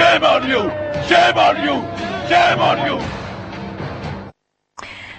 Shame on you! Shame on you! Shame on you!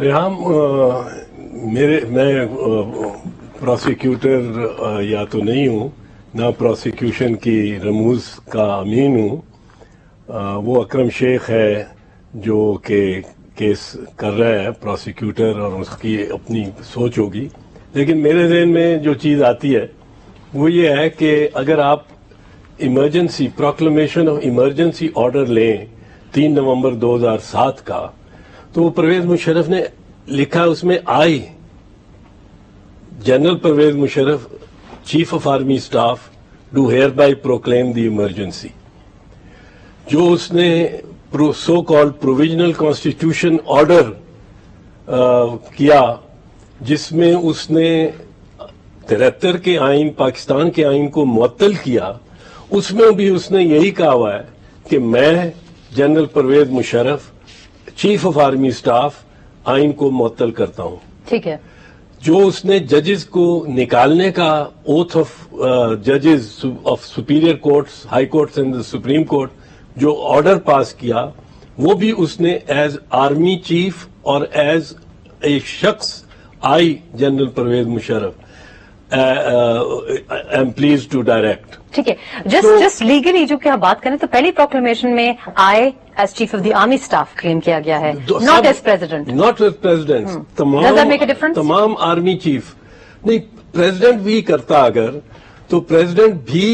Reham میں prosecutor یا تو نہیں ہوں، نہ پروسیکیوشن کی رموز کا امین ہوں. وہ اکرم شیخ ہے جو کہ کیس کر رہا ہے پروسیکیوٹر، اور اس کی اپنی سوچ ہوگی. لیکن میرے ذہن میں جو چیز آتی ہے وہ یہ ہے کہ اگر آپ ایمرجنسی پروکلمیشن آف ایمرجنسی آرڈر لیں 3 نومبر 2007 کا، تو پرویز مشرف نے لکھا اس میں I general Pervez Musharraf chief of army staff do hereby proclaim the emergency. جو اس نے so called provisional constitution order کیا، جس میں اس نے 73 کے آئین، پاکستان کے آئین کو معطل کیا، اس میں بھی اس نے یہی کہا ہوا ہے کہ میں general Pervez Musharraf chief of army staff آئین کو معطل کرتا ہوں. ٹھیک ہے. جو اس نے ججز کو نکالنے کا اوتھ آف ججز of superior courts, high courts and supreme court جو آرڈر پاس کیا، وہ بھی اس نے ایز آرمی چیف اور ایز اے شخص I general Pervez Musharraf am pleased to direct. ٹھیک ہے. جسٹ لیگلی جو کہ آپ بات کریں تو پہلی پروکلیمیشن میں I as chief of the army staff claim کیا گیا ہے، not as president. Not as president. تمام آرمی چیف نہیں، پریزیڈنٹ بھی کرتا اگر تو پریزیڈنٹ بھی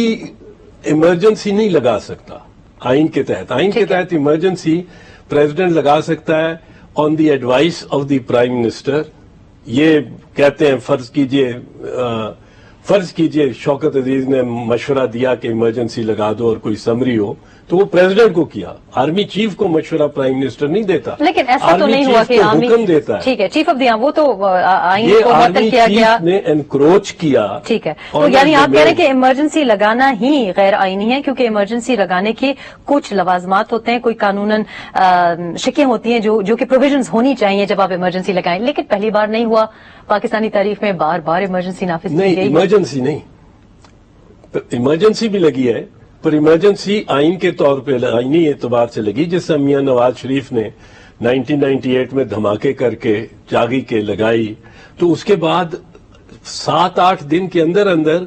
ایمرجنسی نہیں لگا سکتا. آئین کے تحت ایمرجنسی پریزیڈنٹ لگا سکتا ہے on the advice of the prime minister. یہ کہتے ہیں فرض کیجئے شوکت عزیز نے مشورہ دیا کہ ایمرجنسی لگا دو اور کوئی سمری ہو، تو وہ پریزیڈنٹ کو کیا. آرمی چیف کو مشورہ پرائم منسٹر نہیں دیتا، لیکن ایسا تو نہیں ہوا کہ حکم دیتا ہے. ٹھیک ہے. چیف آف دی وہ تو آئین یہ کو معطل کیا گیا. آرمی چیف نے انکروچ کیا. ٹھیک ہے. تو یعنی آپ کہہ رہے ہیں کہ ایمرجنسی لگانا ہی غیر آئینی ہے، کیونکہ ایمرجنسی لگانے کے کچھ لوازمات ہوتے ہیں، کوئی قانوناً شکیں ہوتی ہیں جو کہ پروویژنز ہونی چاہیے جب آپ ایمرجنسی لگائیں. لیکن پہلی بار نہیں ہوا، پاکستانی تاریخ میں بار بار ایمرجنسی نافذ کی گئی. ایمرجنسی نہیں، ایمرجنسی بھی لگی ہے، پر ایمرجنسی آئین کے طور پہ آئینی اعتبار سے لگی، جس سے میاں نواز شریف نے 1998 میں دھماکے کر کے جاگی کے لگائی. تو اس کے بعد 7-8 دن کے اندر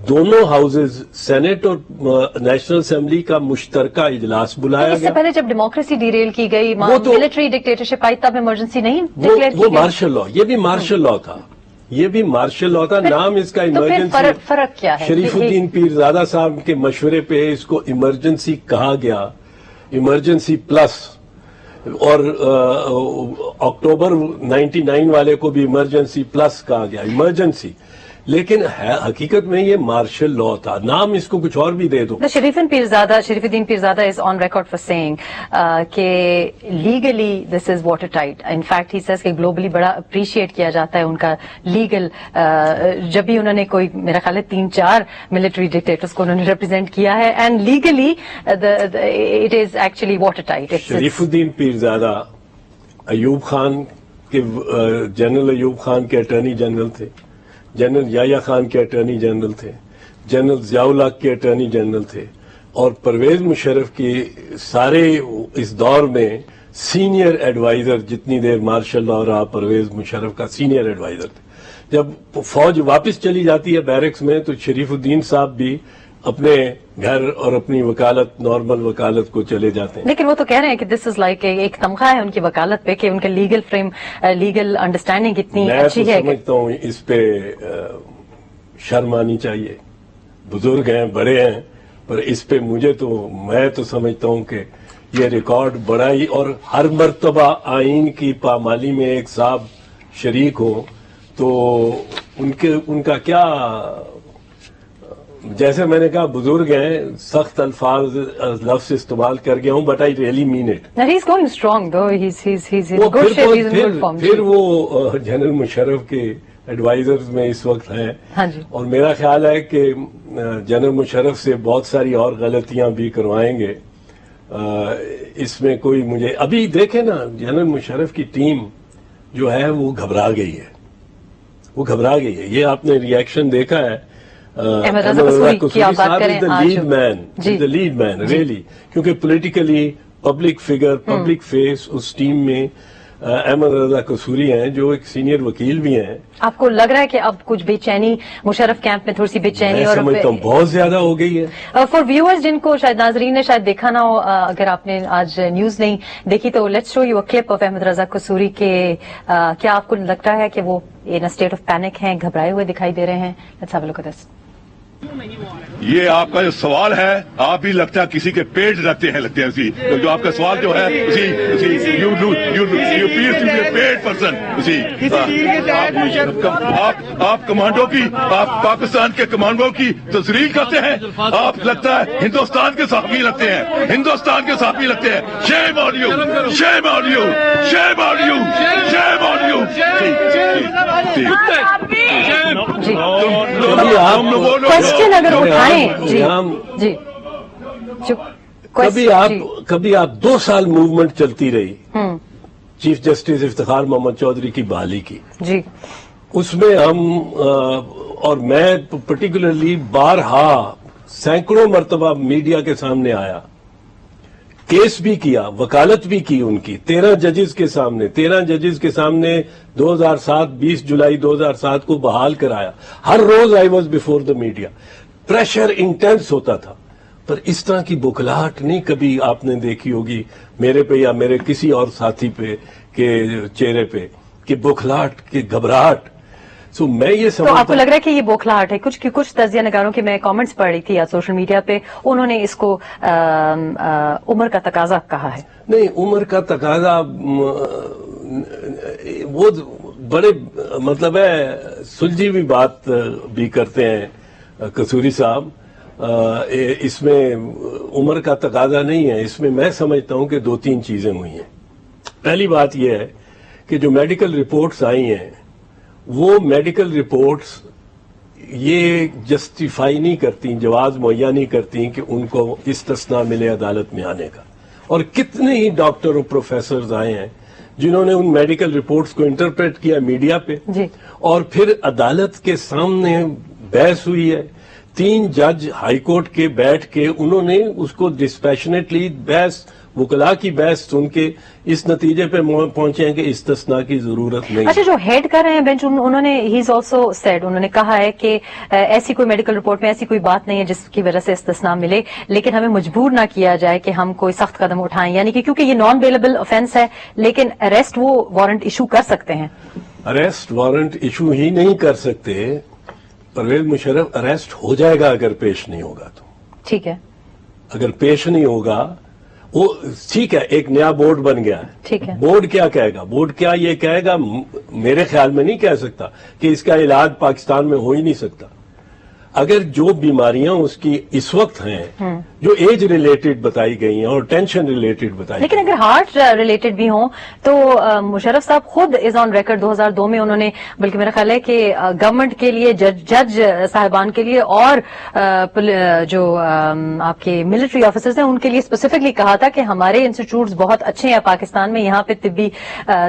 دونوں ہاؤسز، سینٹ اور نیشنل اسمبلی کا مشترکہ اجلاس بلایا اس سے گیا. پہلے جب ڈیموکریسی ڈیریل کی گئی، ملٹری ڈکٹیٹرشپ آئی، تب ایمرجنسی نہیں ڈکلیئر کی وہ گئی. مارشل لا، یہ بھی مارشل لا تھا. نام اس کا ایمرجنسی. فرق کیا ہے؟ شریف الدین پیرزادہ صاحب کے مشورے پہ اس کو ایمرجنسی کہا گیا، ایمرجنسی پلس. اور اکتوبر 99 والے کو بھی ایمرجنسی پلس کہا گیا، ایمرجنسی. لیکن حقیقت میں یہ مارشل لا تھا. نام اس کو کچھ اور بھی دے دو. Sharifuddin Pirzada is on record for saying کہ legally this is watertight. In fact he says کہ گلوبلی بڑا اپریشیٹ کیا جاتا ہے ان کا لیگل، جب بھی انہوں نے کوئی میرا خیال ہے 3-4 ملٹری ڈکٹیٹرز کو انہوں نے ریپرزینٹ کیا ہے، and legally it is actually water tight. Sharifuddin Pirzada Ayub Khan کے جنرل ایوب خان کے اٹارنی جنرل تھے، جنرل یحییٰ خان کے اٹارنی جنرل تھے، جنرل ضیاء الحق کے اٹارنی جنرل تھے، اور پرویز مشرف کی سارے اس دور میں سینئر ایڈوائزر. جتنی دیر مارشل لا رہا پرویز مشرف کا سینئر ایڈوائزر تھے. جب فوج واپس چلی جاتی ہے بیرکس میں تو شریف الدین صاحب بھی اپنے گھر اور اپنی وکالت، نارمل وکالت کو چلے جاتے ہیں. لیکن وہ تو کہہ رہے ہیں کہ دس از لائک ایک تمغہ ہے ان کی وکالت پہ کہ ان کا لیگل انڈرسٹینڈنگ اتنی اچھی ہے. میں تو سمجھتا ہوں اس پہ شرم آنی چاہیے. بزرگ ہیں، بڑے ہیں، پر اس پہ میں تو سمجھتا ہوں کہ یہ ریکارڈ بڑا ہی، اور ہر مرتبہ آئین کی پامالی میں ایک صاحب شریک ہو تو ان کا کیا، جیسے میں نے کہا بزرگ ہیں، سخت الفاظ لفظ استعمال کر گیا ہوں، but I really mean it. پھر وہ جنرل مشرف کے ایڈوائزرز میں اس وقت ہیں. اور میرا خیال ہے کہ جنرل مشرف سے بہت ساری اور غلطیاں بھی کروائیں گے. اس میں کوئی مجھے ابھی دیکھیں نا، جنرل مشرف کی ٹیم جو ہے وہ گھبرا گئی ہے. یہ آپ نے ری ایکشن دیکھا ہے. لیڈ مین ریئلی، کیونکہ politically public figure, public face اس ٹیم میں احمد رضا قصوری ہیں جو ایک سینئر وکیل بھی ہیں. آپ کو لگ رہا ہے کہ اب کچھ بے چینی مشرف کیمپ میں تھوڑی سی بے چینی میں اور سمجھتا ہوں بہت زیادہ ہو گئی ہے. فار ویورز جن کو شاید ناظرین نے شاید دیکھا نہ ہو, اگر آپ نے آج نیوز نہیں دیکھی تو let's show you a clip of Ahmed Raza Kasuri کے کیا آپ کو لگتا ہے کہ وہ ان اسٹیٹ آف پینک ہیں, گھبرائے ہوئے دکھائی دے رہے ہیں؟ Let's have a look at this. یہ آپ کا جو سوال ہے, آپ بھی لگتا ہے کسی کے پیٹ لگتے ہیں اسی, تو جو آپ کا سوال جو ہے you appear to be a paid person اسی. آپ کمانڈو کی, آپ پاکستان کے کمانڈو کی تصریح کرتے ہیں, آپ لگتا ہے ہندوستان کے صحافی لگتے ہیں, ہندوستان کے صحافی لگتے ہیں. Shame on you, shame on you, shame on you, shame on you. Question اگر اٹھائیں جی کبھی آپ 2 سال موومنٹ چلتی رہی چیف جسٹس افتخار محمد چودھری کی بحالی کی جی, اس میں ہم اور میں پرٹیکولرلی بارہا سینکڑوں مرتبہ میڈیا کے سامنے آیا, کیس بھی کیا, وکالت بھی کی ان کی 13 ججز کے سامنے 2007 20 جولائی 2007 کو بحال کرایا. ہر روز I was before the media, pressure intense ہوتا تھا, پر اس طرح کی بوکھلاہٹ نہیں کبھی آپ نے دیکھی ہوگی میرے پہ یا میرے کسی اور ساتھی پہ کے چہرے پہ, کہ بوکھلاہٹ, کہ گھبراہٹ. سو میں یہ تو آپ کو لگ رہا ہے کہ یہ بوکھلاہٹ ہے؟ کچھ تجزیہ نگاروں کے میں کامنٹس پڑھ رہی تھی یا سوشل میڈیا پہ, انہوں نے اس کو عمر کا تقاضا کہا ہے. نہیں, عمر کا تقاضا وہ بڑے مطلب ہے سلجھی ہوئی بات بھی کرتے ہیں قصوری صاحب. اس میں عمر کا تقاضا نہیں ہے, اس میں میں سمجھتا ہوں کہ 2-3 چیزیں ہوئی ہیں. پہلی بات یہ ہے کہ جو میڈیکل رپورٹس آئی ہیں وہ میڈیکل رپورٹس یہ جسٹیفائی نہیں کرتی, جواز مہیا نہیں کرتی کہ ان کو استثناء ملے عدالت میں آنے کا. اور کتنے ہی ڈاکٹر اور پروفیسرز آئے ہیں جنہوں نے ان میڈیکل رپورٹس کو انٹرپریٹ کیا میڈیا پہ جی, اور پھر عدالت کے سامنے بحث ہوئی ہے. 3 جج ہائی کورٹ کے بیٹھ کے انہوں نے اس کو ڈسپیشنیٹلی بحث, وکلاء کی بحث سن کے اس نتیجے پہ پہنچے ہیں کہ استثناء کی ضرورت نہیں. اچھا, جو ہیڈ کر رہے ہیں بینچ, انہوں نے ہی از آلسو سیڈ, انہوں نے کہا ہے کہ ایسی کوئی میڈیکل رپورٹ میں ایسی کوئی بات نہیں ہے جس کی وجہ سے استثناء ملے, لیکن ہمیں مجبور نہ کیا جائے کہ ہم کوئی سخت قدم اٹھائیں, یعنی کہ کیونکہ یہ نان بیلیبل آفینس ہے, لیکن اریسٹ وہ وارنٹ ایشو کر سکتے ہیں. اریسٹ وارنٹ ایشو ہی نہیں کر سکتے. پرویز مشرف اریسٹ ہو جائے گا اگر پیش نہیں ہوگا تو. ٹھیک ہے, اگر پیش نہیں ہوگا وہ ٹھیک ہے, ایک نیا بورڈ بن گیا ہے. ٹھیک ہے, بورڈ کیا کہے گا؟ بورڈ کیا یہ کہے گا؟ میرے خیال میں نہیں کہہ سکتا کہ اس کا علاج پاکستان میں ہو ہی نہیں سکتا. اگر جو بیماریاں اس کی اس وقت ہیں جو ایج ریلیٹڈ بتائی گئی ہیں اور ٹینشن ریلیٹڈ بتائی, لیکن اگر ہارٹ ریلیٹڈ بھی ہوں تو مشرف صاحب خود از آن ریکارڈ 2002 میں انہوں نے, بلکہ میرا خیال ہے کہ گورنمنٹ کے لیے, جج صاحبان کے لیے اور جو آپ کے ملٹری آفیسرز ہیں ان کے لیے اسپیسیفکلی کہا تھا کہ ہمارے انسٹیٹیوٹس بہت اچھے ہیں پاکستان میں, یہاں پہ طبی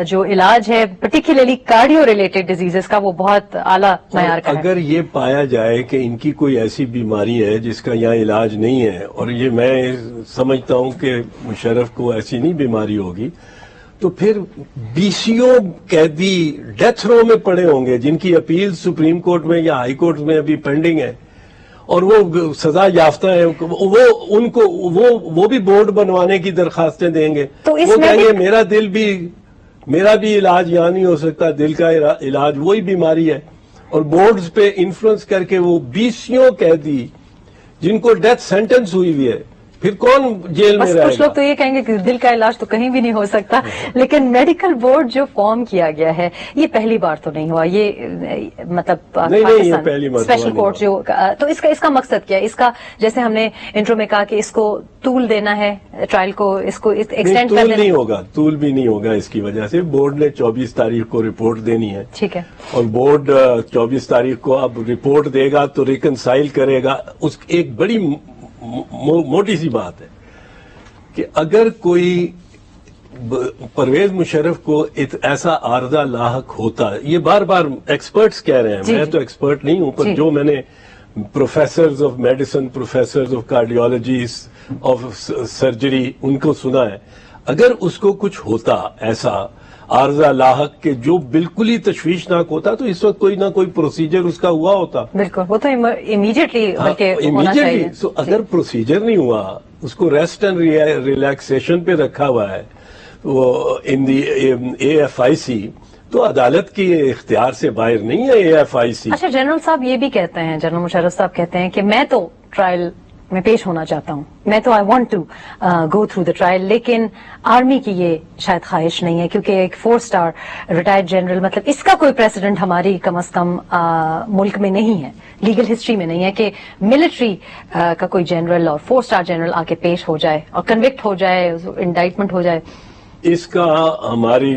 جو علاج ہے پرٹیکولرلی کارڈیو ریلیٹڈ ڈیزیزز کا وہ بہت اعلیٰ معیار کا ہے. اگر یہ پایا جائے کہ ان کی کوئی ایسی بیماری ہے جس کا یہاں علاج نہیں ہے, اور یہ میں سمجھتا ہوں کہ مشرف کو ایسی نہیں بیماری ہوگی, تو پھر 20 قیدی ڈیتھ رو میں پڑے ہوں گے جن کی اپیل سپریم کورٹ میں یا ہائی کورٹ میں ابھی پینڈنگ ہے, اور وہ سزا یافتہ ہیں. وہ بھی بورڈ بنوانے کی درخواستیں دیں گے. تو وہ کہیں گے میرا بھی علاج یہاں نہیں ہو سکتا, دل کا علاج وہی بیماری ہے. اور بورڈز پہ انفلوئنس کر کے وہ 20 قیدی جن کو ڈیتھ سینٹنس ہوئی ہوئی ہے, پھر کون جیل میں رہے گا؟ کچھ لوگ تو یہ کہیں گے کہ دل کا علاج تو کہیں بھی نہیں ہو سکتا, لیکن میڈیکل بورڈ جو فارم کیا گیا ہے یہ پہلی بار تو نہیں ہوا, یہ مطلب نہیں پہلی بار اسپیشل کورٹ جو, تو اس کا مقصد کیا ہے؟ اس کا جیسے ہم نے انٹرو میں کہا کہ اس کو طول دینا ہے ٹرائل کو, اس کو ایکسٹینڈ کر دینا. نہیں ہوگا, طول بھی نہیں ہوگا اس کی وجہ سے. بورڈ نے 24 تاریخ کو رپورٹ دینی ہے. ٹھیک ہے, اور بورڈ 24 تاریخ کو اب رپورٹ دے گا تو ریکنسائل کرے گا. اس ایک بڑی موٹی سی بات ہے کہ اگر کوئی پرویز مشرف کو ایسا عارضہ لاحق ہوتا, یہ بار بار ایکسپرٹس کہہ رہے ہیں, میں تو ایکسپرٹ نہیں ہوں, پر جو میں نے professors of medicine, professors of cardiology, of surgery ان کو سنا ہے, اگر اس کو کچھ ہوتا ایسا عارضہ لاحق کے جو بالکل ہی تشویشناک ہوتا تو اس وقت کوئی نہ کوئی پروسیجر اس کا ہوا ہوتا. بالکل, وہ تو امیڈیٹلی ہونا چاہیے. سو اگر پروسیجر نہیں ہوا, اس کو ریسٹ اینڈ ریلیکسیشن پہ رکھا ہوا ہے وہ ان دی AFIC, تو عدالت کی اختیار سے باہر نہیں ہے AFIC. اچھا, جنرل صاحب یہ بھی کہتے ہیں, جنرل مشرف صاحب کہتے ہیں کہ میں تو ٹرائل میں پیش ہونا چاہتا ہوں, میں تو I want to go through the trial, لیکن آرمی کی یہ شاید خواہش نہیں ہے, کیونکہ ایک 4 اسٹار ریٹائرڈ جنرل, مطلب اس کا کوئی پریسیڈنٹ ہماری کم از کم ملک میں نہیں ہے, لیگل ہسٹری میں نہیں ہے کہ ملٹری کا کوئی جنرل اور 4 اسٹار جنرل آ کے پیش ہو جائے اور کنوکٹ ہو جائے, انڈائٹمنٹ ہو جائے. اس کا ہماری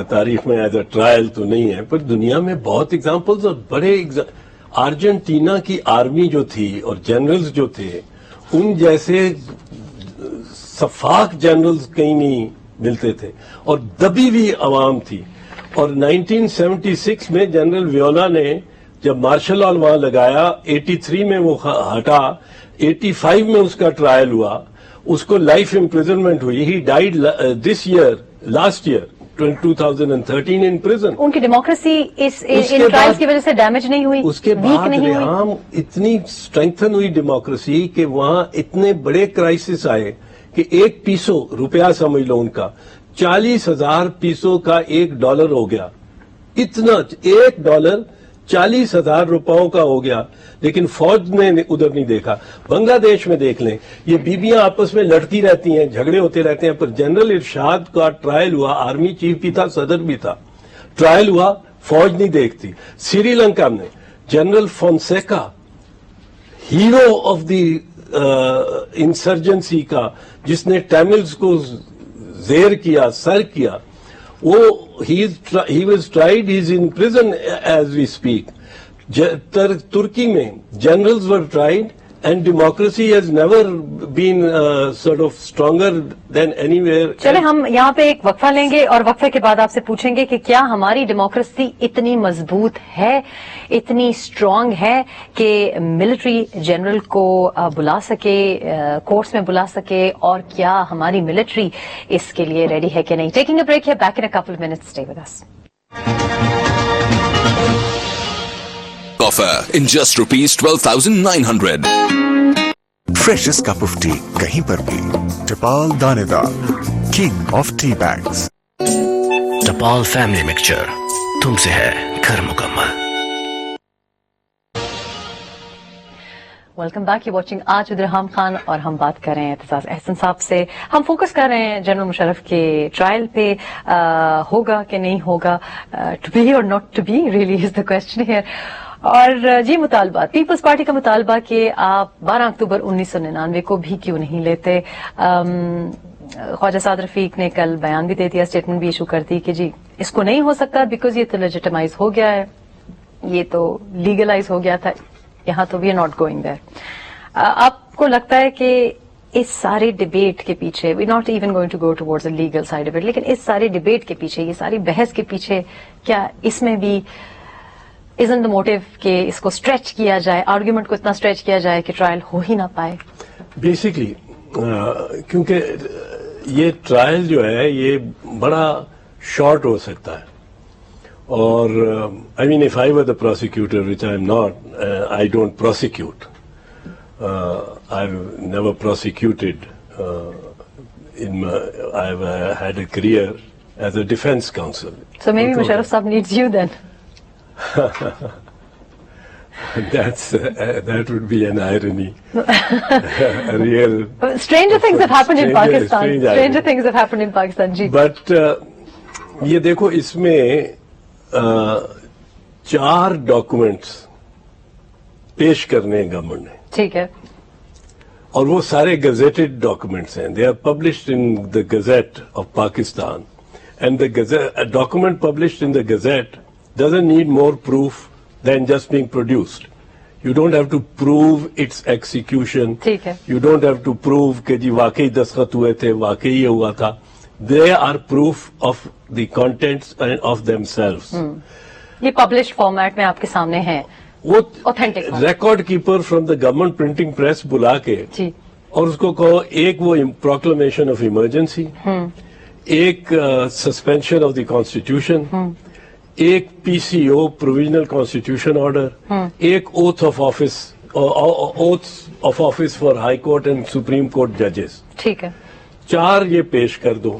تاریخ میں ایز اے ٹرائل تو نہیں ہے, پر دنیا میں بہت ایگزامپلز اور بڑے ارجنٹینا کی آرمی جو تھی اور جنرلز جو تھے, ان جیسے صفاق جنرلز کہیں نہیں ملتے تھے, اور دبی ہوئی عوام تھی. اور 1976 میں جنرل ویولا نے جب مارشل لا وہاں لگایا, 83 میں وہ ہٹا, 85 میں اس کا ٹرائل ہوا, اس کو لائف امپریزنمنٹ ہوئی. ہی died this year, last year 2013 in prison. ان کی ڈیموکریسی اس ٹرائلز کی وجہ سے ڈیمیج نہیں ہوئی, اس کے بعد ریحام اتنی اسٹرینتھن ہوئی ڈیموکریسی کہ وہاں اتنے بڑے کرائسس آئے کہ ایک پیسو روپیہ سمجھ لو ان کا 40,000 پیسو کا $1 ہو گیا. اتنا $1 40,000 روپیوں کا ہو گیا, لیکن فوج نے ادھر نہیں دیکھا. بنگلہ دیش میں دیکھ لیں, یہ بیویاں آپس میں لڑتی رہتی ہیں, جھگڑے ہوتے رہتے ہیں, پر جنرل ارشاد کا ٹرائل ہوا, آرمی چیف بھی تھا, صدر بھی تھا, ٹرائل ہوا, فوج نہیں دیکھتی. سری لنکا میں general Fonseka, hero of the insurgency کا, جس نے ٹیملز کو زیر کیا, سر کیا, وہ he was tried, he is in prison as we speak. ترکی میں generals were tried and democracy has never been sort of stronger than anywhere. چلے ہم یہاں پہ ایک وقفہ لیں گے اور وقفے کے بعد آپ سے پوچھیں گے کہ کیا ہماری ڈیموکریسی اتنی مضبوط ہے, اتنی اسٹرانگ ہے کہ ملٹری جنرل کو بلا سکے, کورٹس میں بلا سکے, اور کیا ہماری ملٹری اس کے لیے ریڈی ہے کہ نہیں. ٹیکنگ اے بریک ہے, back in a couple minutes, stay with us. Offer in just ₹12,900. Freshest cup of tea kahin par bhi. Tapal Danedar, king of tea bags. Tapal family mixture, tumse hai ghar mukammal. Welcome back, you watching آج with Reham Khan, اور ہم بات کر رہے ہیں اعتزاز احسن صاحب سے. ہم فوکس کر رہے ہیں جنرل مشرف کے ٹرائل پہ, ہوگا کہ نہیں ہوگا, to be or not to be really is the question here. اور جی, مطالبات, پیپلز پارٹی کا مطالبہ کہ آپ 12 اکتوبر 1999 کو بھی کیوں نہیں لیتے. خواجہ سعد رفیق نے کل بیان بھی دے دیا, اسٹیٹمنٹ بھی ایشو کر دی کہ جی اس کو نہیں ہو سکتا بیکاز یہ تو لیجیٹمائز ہو گیا ہے, یہ تو لیگلائز ہو گیا تھا, یہاں تو we are not going there. آپ کو لگتا ہے کہ اس سارے ڈبیٹ کے پیچھے, we not even going to go towards a legal side of it, لیکن اس سارے ڈبیٹ کے پیچھے, یہ ساری بحث کے پیچھے, کیا اس میں بھی isn't the motive کہ اس کو اسٹریچ کیا جائے, آرگیومنٹ کو اتنا اسٹریچ کیا جائے کہ ٹرائل ہو ہی نہ پائے؟ بیسکلی کیونکہ یہ ٹرائل جو ہے یہ بڑا شارٹ ہو سکتا ہے, اور I mean if I were the prosecutor, which I am not, I don't prosecute. I've never prosecuted. I've had a career as a defense counsel. So maybe Musharraf Saab needs you then. That would be an irony. A real stranger things have happened in Pakistan. Stranger things have happened in Pakistan, ji. But یہ دیکھو, اس میں 4 documents پیش کرنے ہیں government نے, ٹھیک ہے, اور وہ سارے گزیٹڈ ڈاکومنٹس ہیں. They are published in the gazette of Pakistan, and the document published in the gazette doesn't need more proof than just being produced. You don't have to prove its execution. ٹھیک ہے, You don't have to prove کہ جی واقعی دستخط ہوئے تھے, واقعی یہ ہوا تھا. They are proof of the contents of themselves. یہ پبلش فارمیٹ میں آپ کے سامنے ہے, وہ authentic record keeper from the government printing press بلا کے جی, اور اس کو کہو, ایک وہ پروکلمیشن آف ایمرجنسی, ایک سسپینشن آف دی کانسٹیٹیوشن، ایک PCO پروویژنل کانسٹیٹیوشن آرڈر، ایک oath of office for high court and supreme court ججز. ٹھیک ہے. 4 یہ پیش کر دو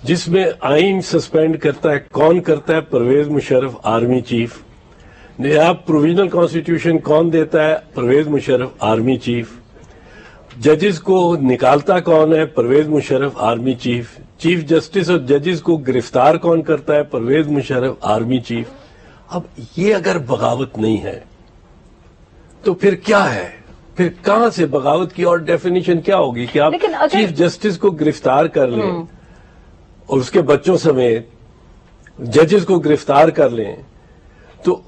جس میں آئین سسپینڈ کرتا ہے. کون کرتا ہے؟ Pervez Musharraf, army chief. نیا پروویژنل کانسٹیٹیوشن کون دیتا ہے؟ Pervez Musharraf, army chief. ججز کو نکالتا کون ہے؟ Pervez Musharraf, army chief. Chief justice اور ججز کو گرفتار کون کرتا ہے؟ Pervez Musharraf, army chief. اب یہ اگر بغاوت نہیں ہے تو پھر کیا ہے؟ پھر کہاں سے بغاوت کی اور ڈیفینیشن کیا ہوگی کہ آپ چیف جسٹس کو گرفتار کر لیں اور اس کے بچوں سمیت ججز کو گرفتار کر لیں تو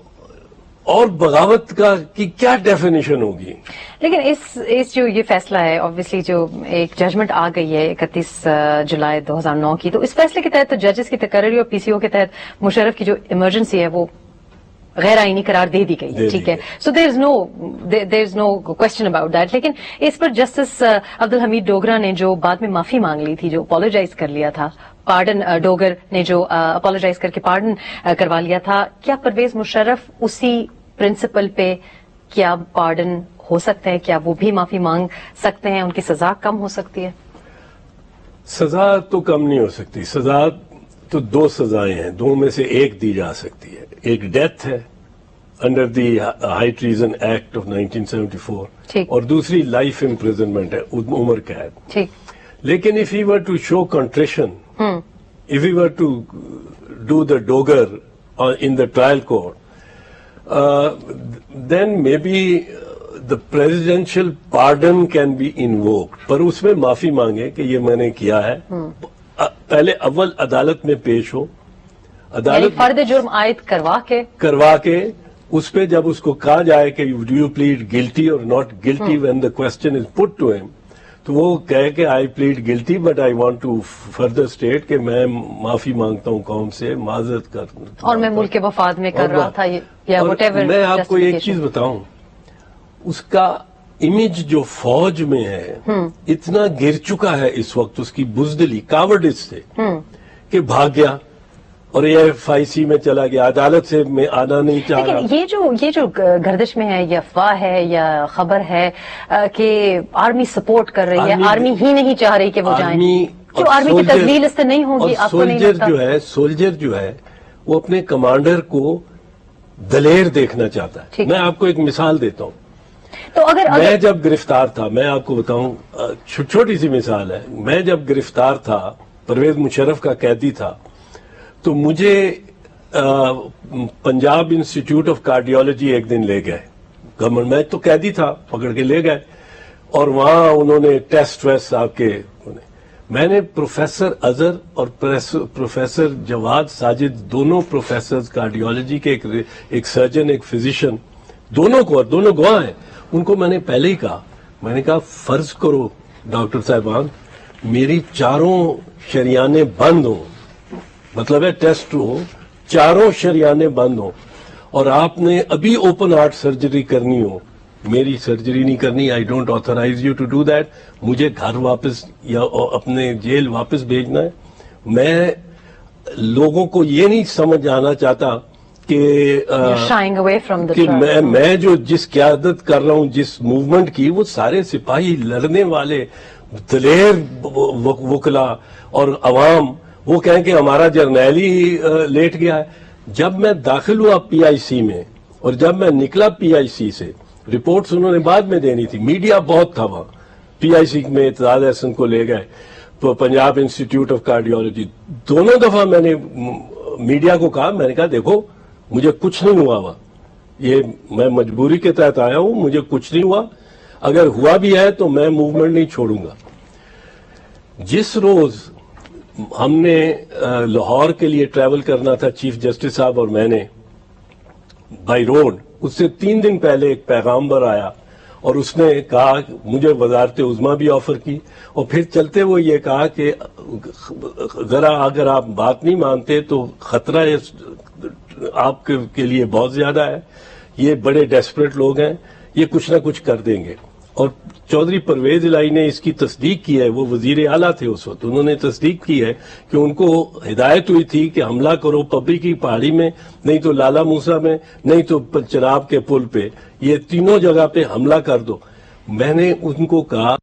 اور بغاوت کی کیا ڈیفینیشن ہوگی؟ لیکن اس جو یہ فیصلہ ہے اوبویسلی جو ایک ججمنٹ آ گئی ہے 31 جولائی 2009 کی، تو اس فیصلے کے تحت تو ججز کی تقرری اور PCO کے تحت مشرف کی جو ایمرجنسی ہے وہ غیر آئینی قرار دے دی گئی ہے. ٹھیک ہے. سو دیر از نو کوشچن اباؤٹ دیٹ. لیکن اس پر جسٹس عبدالحمید ڈوگرا نے جو بعد میں معافی مانگ لی تھی، جو اپالوجائز کر لیا تھا، پارڈن ڈوگر نے جو اپالوجائز کر کے پارڈن کروا لیا تھا، کیا پرویز مشرف اسی پرنسپل پہ کیا پارڈن ہو سکتا ہے؟ کیا وہ بھی معافی مانگ سکتے ہیں؟ ان کی سزا کم ہو سکتی ہے؟ سزا تو کم نہیں ہو سکتی. سزا تو 2 سزائیں ہیں، 2 میں سے ایک دی جا سکتی ہے. ایک ڈیتھ ہے under the high treason act of 1974 اور دوسری لائف امپریزنمنٹ ہے، عمر قید. لیکن if he were to show contrition, if he were to do the Dogar in the trial court, then maybe the presidential pardon can be invoked. پر اس میں معافی مانگے کہ یہ میں نے کیا ہے، پہلے اول عدالت میں پیش ہو، عدالت فرد جرم عائد کروا کے اس پہ جب اس کو کہا جائے کہ do you plead guilty or not guilty when the question is put to him، تو وہ کہے کہ I plead guilty but I want to further state کہ میں معافی مانگتا ہوں قوم سے، معذرت کرتا ہوں اور میں ملک کے وفاد میں کر رہا تھا یا whatever. میں آپ کو ایک چیز بتاؤں، اس کا امیج جو فوج میں ہے اتنا گر چکا ہے اس وقت، اس کی بزدلی کاورڈس سے کہ بھاگ گیا اور AFIC میں چلا گیا، عدالت سے میں آنا نہیں چاہ رہا. لیکن یہ جو گردش میں ہے، یہ افواہ ہے یا خبر ہے کہ آرمی سپورٹ کر رہی ہے، آرمی ہی نہیں چاہ رہی کہ وہ جائیں، جو آرمی کی تدلیل اس سے نہیں ہوگی. آپ کو نہیں لگتا؟ سولجر جو ہے وہ اپنے کمانڈر کو دلیر دیکھنا چاہتا ہے. میں آپ کو ایک مثال دیتا ہوں. تو میں جب گرفتار تھا، میں آپ کو بتاؤں، چھوٹی سی مثال ہے، میں جب گرفتار تھا، پرویز مشرف کا قیدی تھا، تو مجھے پنجاب انسٹیٹیوٹ آف کارڈیالوجی ایک دن لے گئے. گورنمنٹ، میں تو قیدی تھا، پکڑ کے لے گئے اور وہاں انہوں نے ٹیسٹ ویسٹ آپ کے، میں نے پروفیسر اظہر اور پروفیسر جواد ساجد، دونوں پروفیسرز کارڈیالوجی کے، ایک سرجن ایک فزیشین، دونوں گواہ ہیں، ان کو میں نے پہلے ہی کہا، میں نے کہا فرض کرو ڈاکٹر صاحبان میری 4 شریانے بند ہوں، مطلب ہے ٹیسٹ ہو، 4 شریانے بند ہوں اور آپ نے ابھی اوپن ہارٹ سرجری کرنی ہو، میری سرجری نہیں کرنی، I don't authorize you to do that, مجھے گھر واپس یا اپنے جیل واپس بھیجنا ہے. میں لوگوں کو یہ نہیں سمجھ آنا چاہتا کہ میں جو جس قیادت کر رہا ہوں، جس موومنٹ کی، وہ سارے سپاہی، لڑنے والے دلیر وکلا اور عوام، وہ کہیں کہ ہمارا جرنیل ہی لیٹ گیا ہے. جب میں داخل ہوا PIC میں اور جب میں نکلا PIC سے، رپورٹس انہوں نے بعد میں دینی تھی، میڈیا بہت تھا وہاں. PIC میں اعتزاز احسن کو لے گئے، پنجاب انسٹیٹیوٹ آف کارڈیالوجی، دونوں دفعہ میں نے میڈیا کو کہا، میں نے کہا دیکھو مجھے کچھ نہیں ہوا، یہ میں مجبوری کے تحت آیا ہوں، مجھے کچھ نہیں ہوا، اگر ہوا بھی ہے تو میں موومنٹ نہیں چھوڑوں گا. جس روز ہم نے لاہور کے لیے ٹریول کرنا تھا، چیف جسٹس صاحب اور میں نے، بائی روڈ، اس سے 3 دن پہلے ایک پیغامبر آیا اور اس نے کہا، مجھے وزارت عظمیٰ بھی آفر کی اور پھر چلتے ہوئے یہ کہا کہ ذرا اگر آپ بات نہیں مانتے تو خطرہ آپ کے لیے بہت زیادہ ہے، یہ بڑے ڈیسپریٹ لوگ ہیں، یہ کچھ نہ کچھ کر دیں گے. اور چودھری پرویز الہی نے اس کی تصدیق کی ہے، وہ وزیر اعلیٰ تھے اس وقت، انہوں نے تصدیق کی ہے کہ ان کو ہدایت ہوئی تھی کہ حملہ کرو پبی کی پہاڑی میں، نہیں تو لالا موسیٰ میں، نہیں تو چناب کے پل پہ، یہ تینوں جگہ پہ حملہ کر دو۔ میں نے ان کو کہا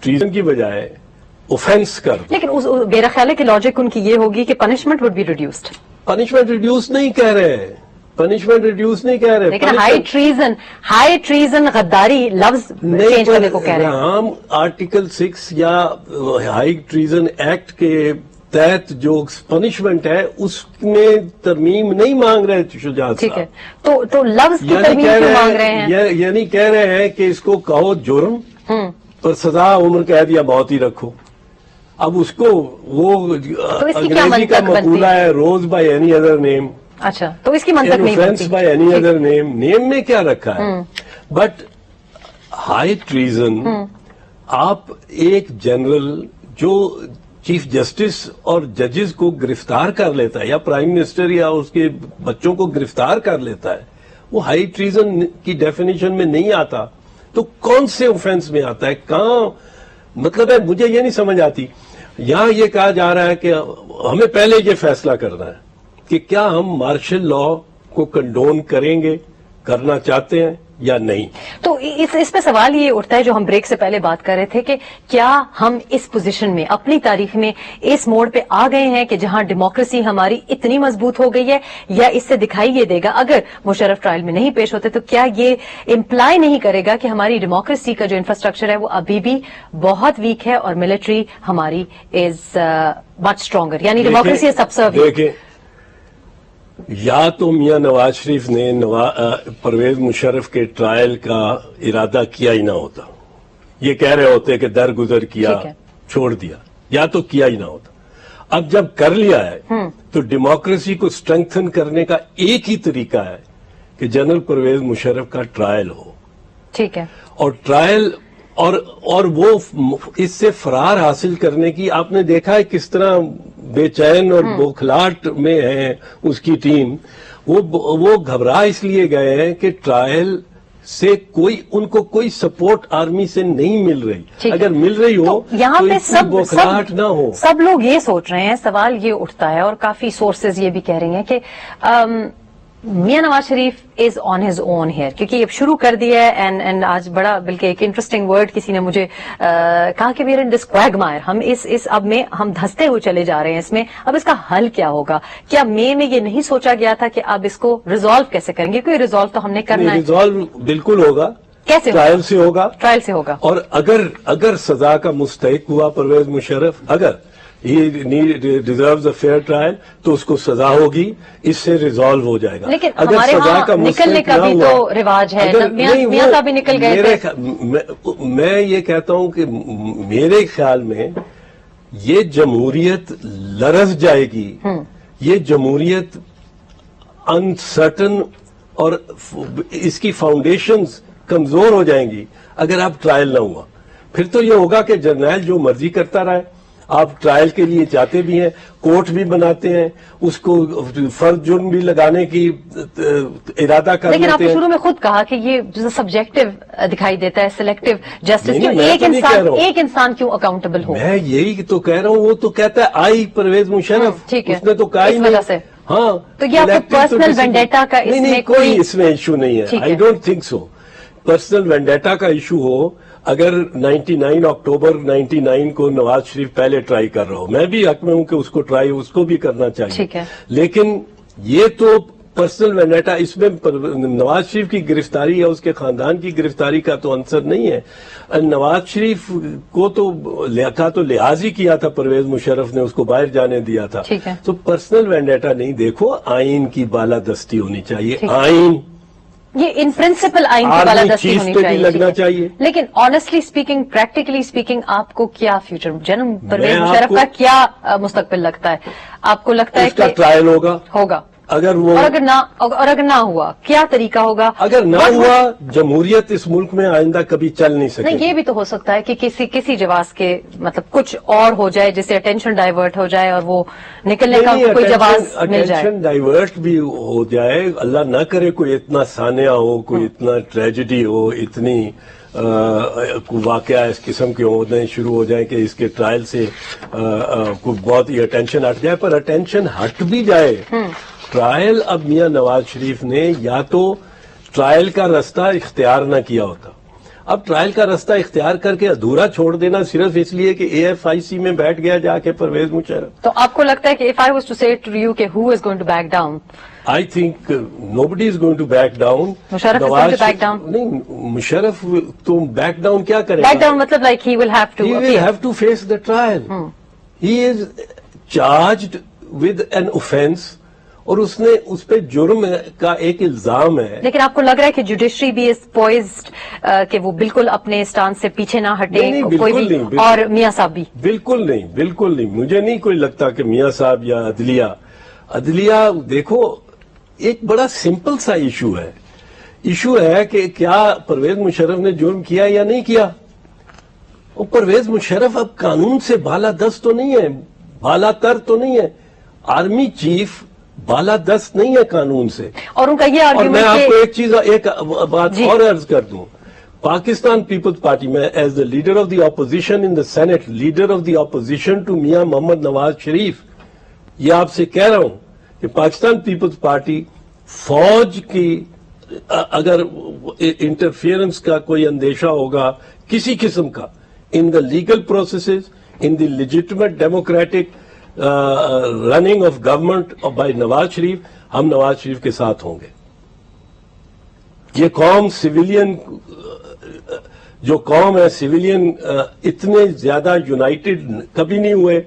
ٹریزن کی بجائے اوفینس کر دو۔ لیکن میرا خیال ہے کہ لاجک ان کی یہ ہوگی کہ punishment would be reduced. Punishment reduce نہیں کہہ رہے ہیں، پنشمنٹ ریڈیوس نہیں کہہ رہے، لیکن ہائی ٹریزن غداری لفظ چینج کرنے کو کہہ رہے ہیں۔ ہم آرٹیکل 6 یا ہائی ٹریزن ایکٹ کے تحت جو پنشمنٹ ہے اس میں ترمیم نہیں مانگ رہے شجاع صاحب۔ ٹھیک ہے، تو لفظ کی ترمیم کیوں مانگ رہے ہیں؟ یعنی کہہ رہے ہیں کہ اس کو کہو جرم پر سزا عمر قید یا موت ہی رکھو۔ اب اس کو وہ انگریزی کا مقولہ ہے روز بائی اینی ادر نیم۔ اچھا، تو اس کی منطق نہیں بنتی۔ بائی اینی ادر نیم، نیم میں کیا رکھا ہے؟ بٹ ہائی ٹریزن، آپ ایک جنرل جو چیف جسٹس اور ججز کو گرفتار کر لیتا ہے یا پرائم منسٹر یا اس کے بچوں کو گرفتار کر لیتا ہے، وہ ہائی ٹریزن کی ڈیفینیشن میں نہیں آتا، تو کون سے اوفینس میں آتا ہے؟ کہاں مطلب ہے؟ مجھے یہ نہیں سمجھ آتی۔ یہاں یہ کہا جا رہا ہے کہ ہمیں پہلے یہ فیصلہ کرنا ہے کہ کیا ہم مارشل لا کو کنڈون کریں گے، کرنا چاہتے ہیں یا نہیں. تو اس پہ سوال یہ اٹھتا ہے جو ہم بریک سے پہلے بات کر رہے تھے کہ کیا ہم اس پوزیشن میں اپنی تاریخ میں اس موڑ پہ آ گئے ہیں کہ جہاں ڈیموکریسی ہماری اتنی مضبوط ہو گئی ہے, یا اس سے دکھائی یہ دے گا اگر مشرف ٹرائل میں نہیں پیش ہوتے تو کیا یہ امپلائی نہیں کرے گا کہ ہماری ڈیموکریسی کا جو انفراسٹرکچر ہے وہ ابھی بھی بہت ویک ہے اور ملٹری ہماری از مچ اسٹرانگر, یعنی ڈیموکریسی سب سے دیکھیں, یا تو میاں نواز شریف نے پرویز مشرف کے ٹرائل کا ارادہ کیا ہی نہ ہوتا, یہ کہہ رہے ہوتے کہ درگزر کیا چھوڑ دیا, یا تو کیا ہی نہ ہوتا. اب جب کر لیا ہے تو ڈیموکریسی کو اسٹرینگتھن کرنے کا ایک ہی طریقہ ہے کہ جنرل پرویز مشرف کا ٹرائل ہو. ٹھیک ہے, اور ٹرائل اور وہ اس سے فرار حاصل کرنے کی آپ نے دیکھا ہے کس طرح بے چین اور بوکھلاہٹ میں ہے اس کی ٹیم. وہ گھبرا اس لیے گئے ہیں کہ ٹرائل سے ان کو کوئی سپورٹ آرمی سے نہیں مل رہی. اگر مل رہی ہو یہاں تو پہ اتنی بوکھلاہٹ نہ ہو. سب لوگ یہ سوچ رہے ہیں, سوال یہ اٹھتا ہے اور کافی سورسز یہ بھی کہہ رہی ہیں کہ میاں نواز شریف از آن ہز اون ہیئر, کیونکہ اب شروع کر دیا ہے. اینڈ آج بڑا بلکہ ایک انٹرسٹنگ ورڈ کسی نے مجھے کہا کہ ویئر ان دس کویگمائر, ہم اس اب میں ہم دھستے ہوئے چلے جا رہے ہیں اس میں. اب اس کا حل کیا ہوگا؟ کیا مئی میں یہ نہیں سوچا گیا تھا کہ اب اس کو ریزالو کیسے کریں گے؟ کوئی ریزالو تو ہم نے کرنا ہے. ریزالو بالکل ہوگا. کیسے ٹرائل سے ہوگا. ٹرائل سے ہوگا. اور اگر سزا کا مستحق ہوا پرویز مشرف, اگر he deserves a fair trial, تو اس کو سزا ہوگی, اس سے ریزالو ہو جائے گا. لیکن اگر ہمارے سزا ہاں کا نکلنے کا بھی تو رواج ہے, میاں صاحب بھی نکل گئے تھے. میں یہ کہتا ہوں کہ میرے خیال میں یہ جمہوریت لرز جائے گی, یہ جمہوریت انسرٹن اور اس کی فاؤنڈیشنز کمزور ہو جائیں گی اگر آپ ٹرائل نہ ہوا. پھر تو یہ ہوگا کہ جرنیل جو مرضی کرتا رہے. آپ ٹرائل کے لیے چاہتے بھی ہیں, کورٹ بھی بناتے ہیں, اس کو فرض جرم بھی لگانے کی ارادہ کر لیتے ہیں. لیکن آپ نے شروع میں خود کہا کہ یہ سبجیکٹو دکھائی دیتا ہے, سلیکٹو جسٹس. ایک انسان کیوں اکاؤنٹیبل ہو؟ میں یہی تو کہہ رہا ہوں. وہ تو کہتا ہے آئی پرویز مشرف, اس نے تو کہا ہی نہیں. ہاں, تو یہ آپ کو پرسنل وینڈیٹا کا کوئی اس میں ایشو نہیں ہے. I don't think so personal vendetta کا ایشو ہو. اگر 99 اکتوبر 99 کو نواز شریف پہلے ٹرائی کر رہا ہو, میں بھی حق میں ہوں کہ اس کو ٹرائی اس کو بھی کرنا چاہیے. لیکن یہ تو پرسنل وینڈیٹا, اس میں نواز شریف کی گرفتاری یا اس کے خاندان کی گرفتاری کا تو عنصر نہیں ہے. نواز شریف کو تو لحاظ ہی کیا تھا پرویز مشرف نے, اس کو باہر جانے دیا تھا. تو پرسنل وینڈیٹا نہیں, دیکھو آئین کی بالادستی ہونی چاہیے. آئین یہ ان پرنسپل آئین کی بالادستی ہونی چاہیے, لگنا چاہیے. لیکن آنےسٹلی اسپیکنگ, پریکٹیکلی اسپیکنگ, آپ کو کیا فیوچر جنرل پرویز مشرف کا کیا مستقبل لگتا ہے؟ آپ کو لگتا ہے کہ ٹرائل ہوگا اگر وہ, اور اگر نہ ہوا کیا طریقہ ہوگا؟ اگر نہ ہوا جمہوریت اس ملک میں آئندہ کبھی چل نہیں سکے. نہیں, یہ بھی تو ہو سکتا ہے کہ کسی جواز کے مطلب کچھ اور ہو جائے جس سے اٹینشن ڈائیورٹ ہو جائے اور وہ نکلنے کا کوئی جواز مل جائے. اٹینشن ڈائیورٹ بھی ہو جائے, اللہ نہ کرے کوئی اتنا سانحہ ہو, کوئی اتنا ٹریجڈی ہو, اتنی واقعہ اس قسم کے ہونے شروع ہو جائیں کہ اس کے ٹرائل سے بہت ہی اٹینشن ہٹ جائے. پر اٹینشن ہٹ بھی جائے, ٹرائل اب میاں نواز شریف نے یا تو ٹرائل کا رستہ اختیار نہ کیا ہوتا. اب ٹرائل کا رستہ اختیار کر کے ادھورا چھوڑ دینا صرف اس لیے کہ AFIC میں بیٹھ گیا جا کے پرویز مشرف. تو آپ کو لگتا ہے کہ if I was to say to you کہ who is going to back down? I think nobody is going to back down. Musharraf is going to back down? نہیں, مشرف تو back down کیا کرے گا؟ Back down مطلب like he will have to appear. He will have to face the trial. He is charged with an offence. اور اس پہ جرم کا ایک الزام ہے. لیکن آپ کو لگ رہا ہے کہ جوڈیشری بھی اس پوائزڈ کہ وہ بالکل اپنے اسٹانس سے پیچھے نہ ہٹے؟ کوئی بھی, اور میاں صاحب بھی بالکل نہیں. مجھے نہیں کوئی لگتا کہ میاں صاحب یا عدلیہ دیکھو ایک بڑا سمپل سا ایشو ہے کہ کیا پرویز مشرف نے جرم کیا یا نہیں کیا. اور پرویز مشرف اب قانون سے بالادست تو نہیں ہے, بالا تر تو نہیں ہے. آرمی چیف بالادست نہیں ہے قانون سے. اور ان کا یہ اور میں آپ کو ایک بات اور عرض کر دوں. پاکستان پیپلز پارٹی میں as the leader of the opposition in the senate, leader of the opposition to Mian Muhammad Nawaz Sharif, یہ آپ سے کہہ رہا ہوں کہ پاکستان پیپلز پارٹی فوج کی اگر انٹرفیئرنس کا کوئی اندیشہ ہوگا کسی قسم کا in the legal processes in the legitimate democratic running of government by Nawaz Sharif, ہم نواز شریف کے ساتھ ہوں گے. یہ قوم سویلین جو قوم ہے سویلین اتنے زیادہ یونائٹڈ کبھی نہیں ہوئے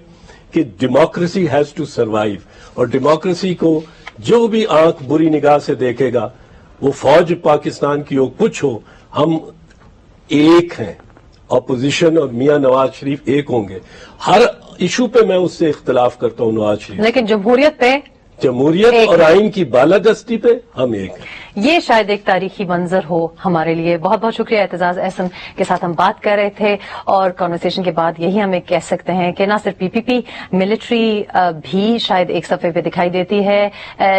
کہ ڈیموکریسی ہیز ٹو سروائیو. اور ڈیموکریسی کو جو بھی آنکھ بری نگاہ سے دیکھے گا، وہ فوج پاکستان کی ہو کچھ ہو، ہم ایک ہیں. اپوزیشن اور میاں نواز شریف ایک ہوں گے. ہر ایشو پہ میں اس سے اختلاف کرتا ہوں نواز شریف، لیکن جمہوریت پہ، جمہوریت اور آئین کی بالادستی پہ ہم ایک ہیں. یہ شاید ایک تاریخی منظر ہو ہمارے لیے. بہت بہت شکریہ. اعتزاز احسن کے ساتھ ہم بات کر رہے تھے، اور کانورسیشن کے بعد یہی ہمیں کہہ سکتے ہیں کہ نہ صرف پی پی پی، ملٹری بھی شاید ایک صفحے پہ دکھائی دیتی ہے،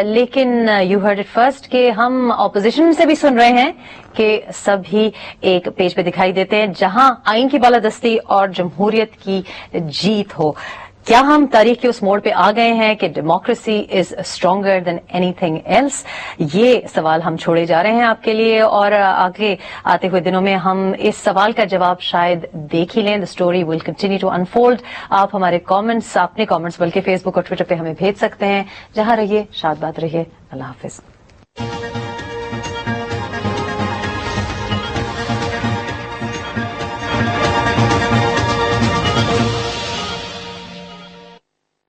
لیکن یو ہرڈ اٹ فرسٹ کہ ہم اپوزیشن سے بھی سن رہے ہیں کہ سب ہی ایک پیج پہ دکھائی دیتے ہیں جہاں آئین کی بالادستی اور جمہوریت کی جیت ہو. کیا ہم تاریخ کے اس موڑ پہ آ گئے ہیں کہ democracy is stronger than anything else? یہ سوال ہم چھوڑے جا رہے ہیں آپ کے لیے، اور آگے آتے ہوئے دنوں میں ہم اس سوال کا جواب شاید دیکھ ہی لیں. The story will continue to unfold. آپ ہمارے کامنٹس، اپنے کامنٹس بلکہ فیس بک اور ٹویٹر پہ ہمیں بھیج سکتے ہیں. جہاں رہیے شاد بات رہیے. اللہ حافظ.